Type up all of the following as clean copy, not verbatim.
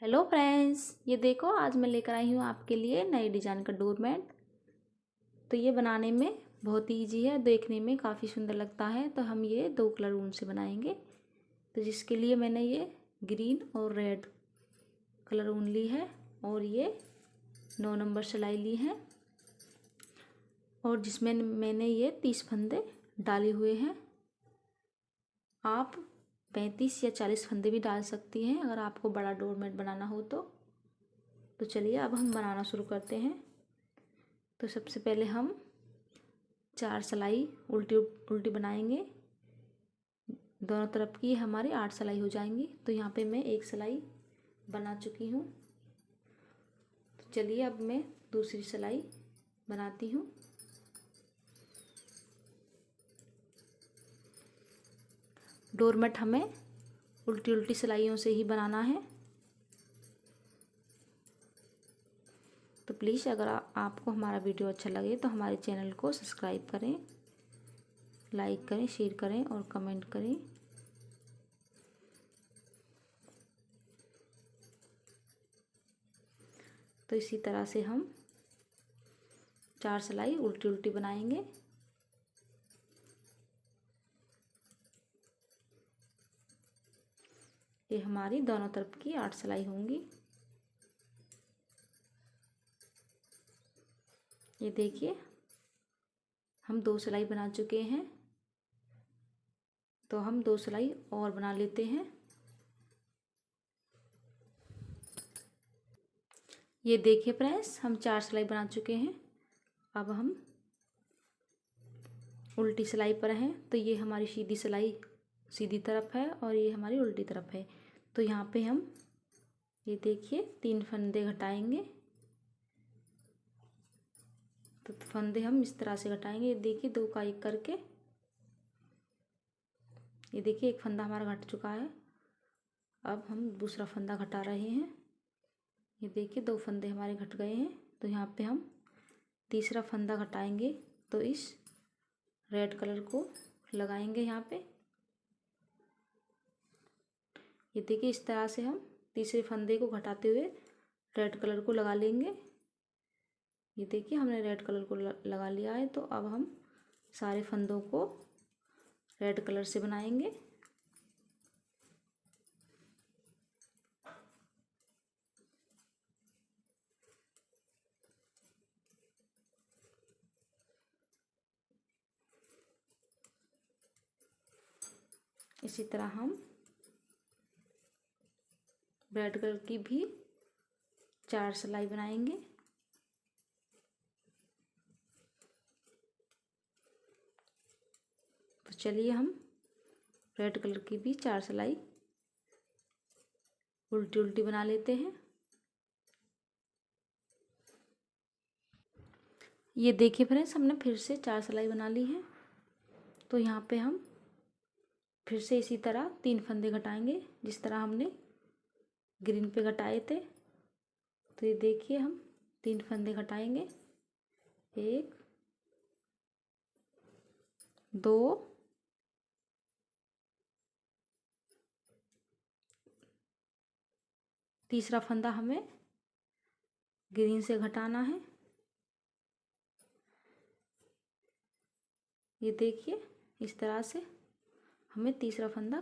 Hello friends, ये देखो आज मैं लेकर आई हूँ आपके लिए नई डिज़ाइन का डोरमेट। तो ये बनाने में बहुत ही ईजी है, देखने में काफ़ी सुंदर लगता है। तो हम ये 2 कलर ऊन से बनाएंगे। तो जिसके लिए मैंने ये ग्रीन और रेड कलर ऊन ली है और ये 9 नंबर सिलाई ली है और जिसमें मैंने ये 30 फंदे डाले हुए हैं। आप 35 या 40 फंदे भी डाल सकती हैं अगर आपको बड़ा डोरमेट बनाना हो तो चलिए अब हम बनाना शुरू करते हैं। तो सबसे पहले हम 4 सिलाई उल्टी उल्टी बनाएंगे। दोनों तरफ की हमारी 8 सिलाई हो जाएंगी। तो यहाँ पे मैं 1 सिलाई बना चुकी हूँ। तो चलिए अब मैं दूसरी सिलाई बनाती हूँ। डोरमेट हमें उल्टी उल्टी सिलाइयों से ही बनाना है। तो प्लीज़ अगर आपको हमारा वीडियो अच्छा लगे तो हमारे चैनल को सब्सक्राइब करें, लाइक करें, शेयर करें और कमेंट करें। तो इसी तरह से हम 4 सिलाई उल्टी उल्टी बनाएंगे। ये हमारी दोनों तरफ की 8 सिलाई होंगी। ये देखिए हम 2 सिलाई बना चुके हैं। तो हम 2 सिलाई और बना लेते हैं। ये देखिए फ्रेंड्स, हम 4 सिलाई बना चुके हैं। अब हम उल्टी सिलाई पर हैं। तो ये हमारी सीधी सिलाई सीधी तरफ है और ये हमारी उल्टी तरफ है। तो यहाँ पे हम ये देखिए 3 फंदे घटाएंगे। तो फंदे हम इस तरह से घटाएंगे। ये देखिए 2 का 1 करके। ये देखिए एक फंदा हमारा घट चुका है। अब हम दूसरा फंदा घटा रहे हैं। ये देखिए 2 फंदे हमारे घट गए हैं। तो यहाँ पे हम तीसरा फंदा घटाएंगे। तो इस रेड कलर को लगाएंगे यहाँ पे। ये देखिए इस तरह से हम तीसरे फंदे को घटाते हुए रेड कलर को लगा लेंगे। ये देखिए हमने रेड कलर को लगा लिया है। तो अब हम सारे फंदों को रेड कलर से बनाएंगे। इसी तरह हम रेड कलर की भी 4 सिलाई बनाएंगे। तो चलिए हम रेड कलर की भी 4 सिलाई उल्टी उल्टी बना लेते हैं। ये देखिए फ्रेंड्स, हमने फिर से 4 सिलाई बना ली है। तो यहाँ पे हम फिर से इसी तरह 3 फंदे घटाएंगे जिस तरह हमने ग्रीन पे घटाए थे। तो ये देखिए हम 3 फंदे घटाएंगे। 1 2 तीसरा फंदा हमें ग्रीन से घटाना है। ये देखिए इस तरह से हमें तीसरा फंदा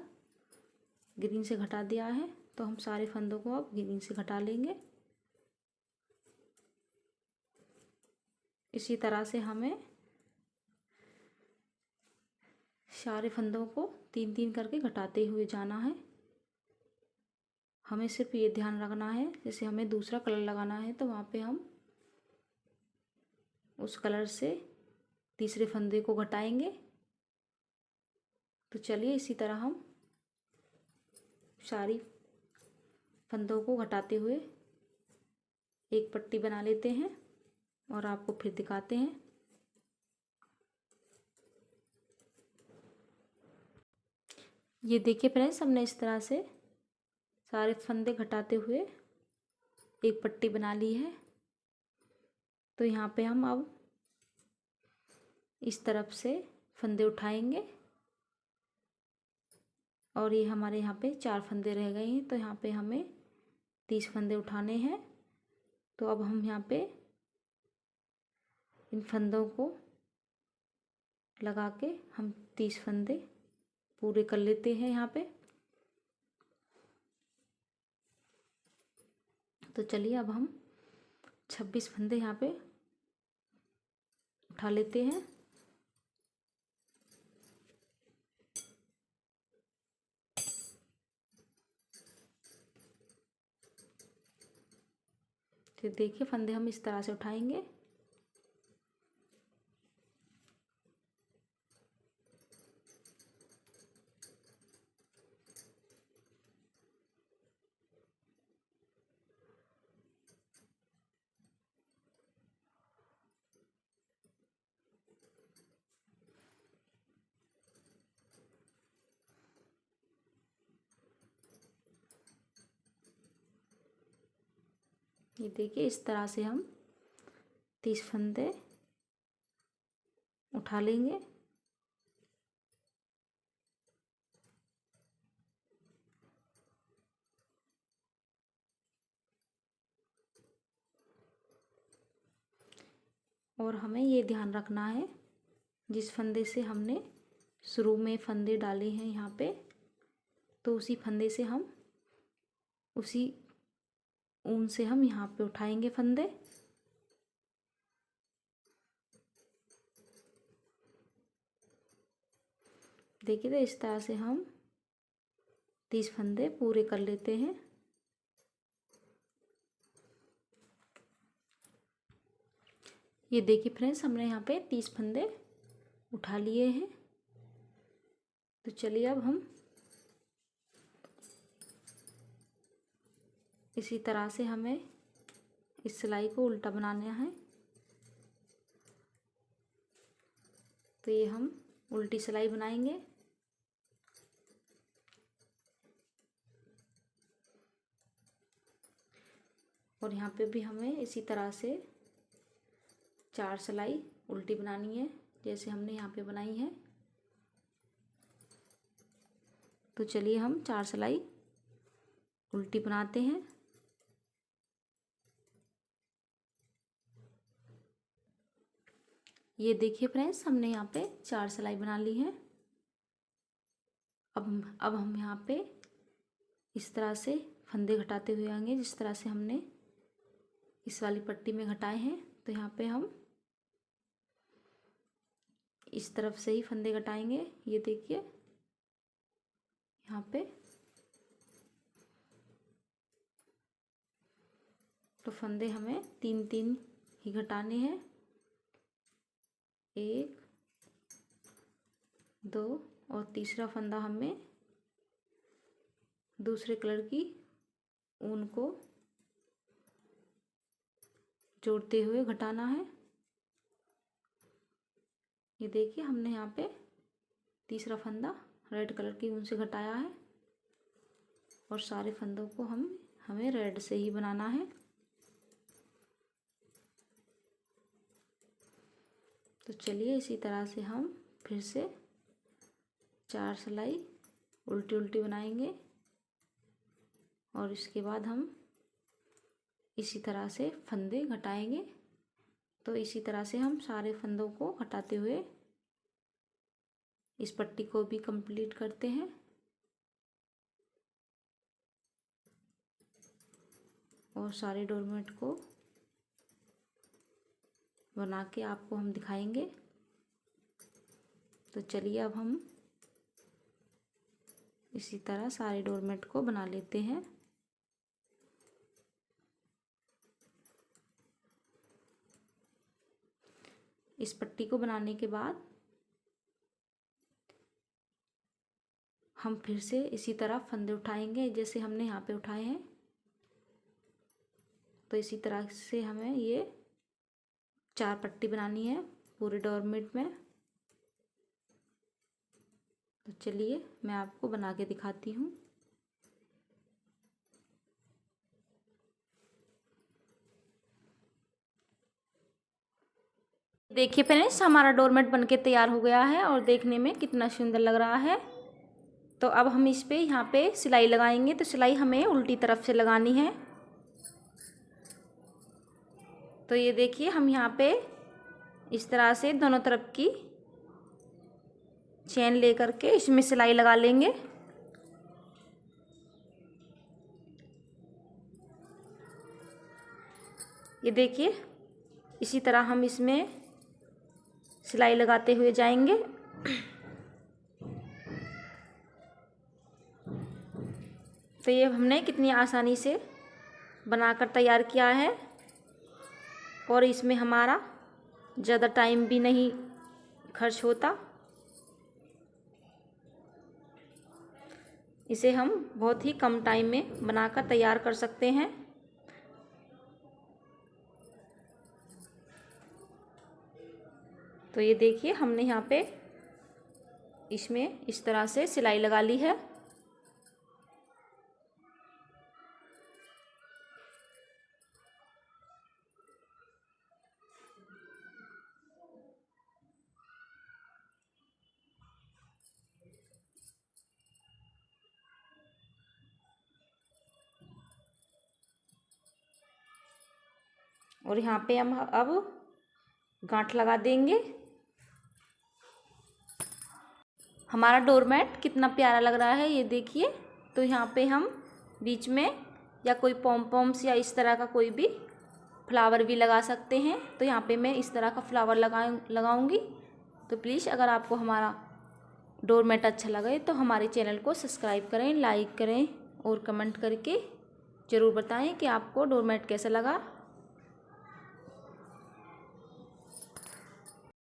ग्रीन से घटा दिया है। तो हम सारे फंदों को अब ग्रीन से घटा लेंगे। इसी तरह से हमें सारे फंदों को 3-3 करके घटाते हुए जाना है। हमें सिर्फ ये ध्यान रखना है, जैसे हमें दूसरा कलर लगाना है तो वहाँ पे हम उस कलर से तीसरे फंदे को घटाएंगे। तो चलिए इसी तरह हम सारी फंदों को घटाते हुए एक पट्टी बना लेते हैं और आपको फिर दिखाते हैं। ये देखिए फ्रेंड्स, हमने इस तरह से सारे फंदे घटाते हुए एक पट्टी बना ली है। तो यहाँ पे हम अब इस तरफ से फंदे उठाएंगे और ये हमारे यहाँ पे 4 फंदे रह गए हैं। तो यहाँ पे हमें 30 फंदे उठाने हैं। तो अब हम यहाँ पे इन फंदों को लगा के हम 30 फंदे पूरे कर लेते हैं यहाँ पे। तो चलिए अब हम 26 फंदे यहाँ पे उठा लेते हैं। तो देखिए फंदे हम इस तरह से उठाएंगे। ये देखिए इस तरह से हम 30 फंदे उठा लेंगे। और हमें ये ध्यान रखना है, जिस फंदे से हमने शुरू में फंदे डाले हैं यहाँ पे, तो उसी फंदे से हम उसी ऊन से हम यहाँ पे उठाएंगे फंदे। देखिए तो इस तरह से हम 30 फंदे पूरे कर लेते हैं। ये देखिए फ्रेंड्स हमने यहाँ पे 30 फंदे उठा लिए हैं। तो चलिए अब हम इसी तरह से हमें इस सिलाई को उल्टा बनाना है। तो ये हम उल्टी सिलाई बनाएंगे। और यहाँ पे भी हमें इसी तरह से 4 सिलाई उल्टी बनानी है, जैसे हमने यहाँ पे बनाई है। तो चलिए हम 4 सिलाई उल्टी बनाते हैं। ये देखिए फ्रेंड्स हमने यहाँ पे 4 सिलाई बना ली है। अब हम यहाँ पे इस तरह से फंदे घटाते हुए आएंगे, जिस तरह से हमने इस वाली पट्टी में घटाए हैं। तो यहाँ पे हम इस तरफ से ही फंदे घटाएंगे। ये देखिए यहाँ पे तो फंदे हमें 3-3 ही घटाने हैं। 1 2 और तीसरा फंदा हमें दूसरे कलर की ऊन को जोड़ते हुए घटाना है। ये देखिए हमने यहाँ पे तीसरा फंदा रेड कलर की ऊन से घटाया है और सारे फंदों को हमें रेड से ही बनाना है। तो चलिए इसी तरह से हम फिर से 4 सिलाई उल्टी उल्टी बनाएंगे और इसके बाद हम इसी तरह से फंदे घटाएंगे। तो इसी तरह से हम सारे फंदों को घटाते हुए इस पट्टी को भी कंप्लीट करते हैं। और सारे डोरमेट को बना के आपको हम दिखाएंगे। तो चलिए अब हम इसी तरह सारे डोरमेट को बना लेते हैं। इस पट्टी को बनाने के बाद हम फिर से इसी तरह फंदे उठाएंगे, जैसे हमने यहाँ पे उठाए हैं। तो इसी तरह से हमें ये 4 पट्टी बनानी है पूरे डोरमेट में। तो चलिए मैं आपको बना के दिखाती हूँ। देखिए फ्रेंड्स हमारा डोरमेट बनके तैयार हो गया है और देखने में कितना सुंदर लग रहा है। तो अब हम इस पे यहाँ पे सिलाई लगाएंगे। तो सिलाई हमें उल्टी तरफ से लगानी है। तो ये देखिए हम यहाँ पे इस तरह से दोनों तरफ की चेन लेकर के इसमें सिलाई लगा लेंगे। ये देखिए इसी तरह हम इसमें सिलाई लगाते हुए जाएंगे। तो ये हमने कितनी आसानी से बनाकर तैयार किया है और इसमें हमारा ज़्यादा टाइम भी नहीं खर्च होता। इसे हम बहुत ही कम टाइम में बनाकर तैयार कर सकते हैं। तो ये देखिए हमने यहाँ पे इसमें इस तरह से सिलाई लगा ली है। और यहाँ पे हम अब गांठ लगा देंगे। हमारा डोरमेट कितना प्यारा लग रहा है ये देखिए। तो यहाँ पे हम बीच में या कोई पॉम पॉम्स या इस तरह का कोई भी फ्लावर भी लगा सकते हैं। तो यहाँ पे मैं इस तरह का फ्लावर लगाऊंगी। तो प्लीज़ अगर आपको हमारा डोरमेट अच्छा लगे तो हमारे चैनल को सब्सक्राइब करें, लाइक करें और कमेंट करके ज़रूर बताएं कि आपको डोरमेट कैसा लगा।